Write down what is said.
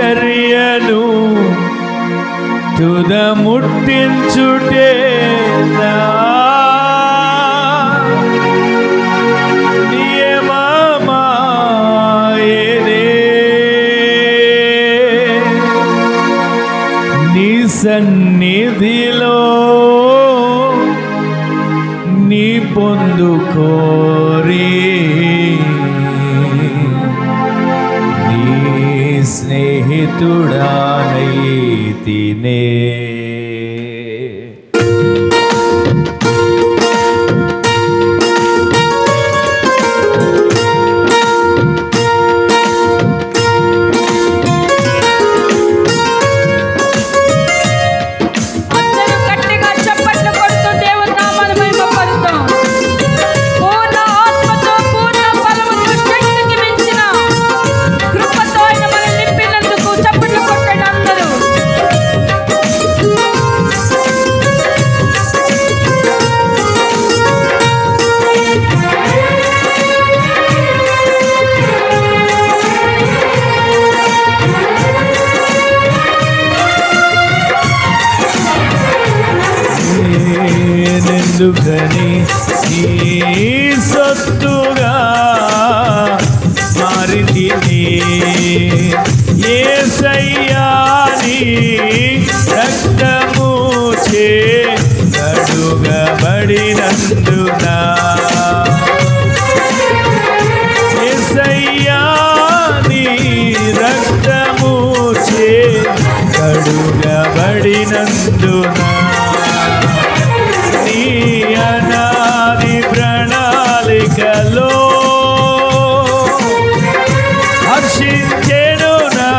పరిచర్యను తుద ముట్టించుటే నియమమాయేదే నీ సన్నిధిలో నీ పొందుకోరి స్నేహితుడానైతినే ఎందుకని నీ సొత్తుగా మారింది యేసయ్యా నీ రక్తము చే కడుగబడినందున యేసయ్యా నీ రక్తము చే కడుగబడినందున అనాది ప్రణాళికలో హర్షించెను నా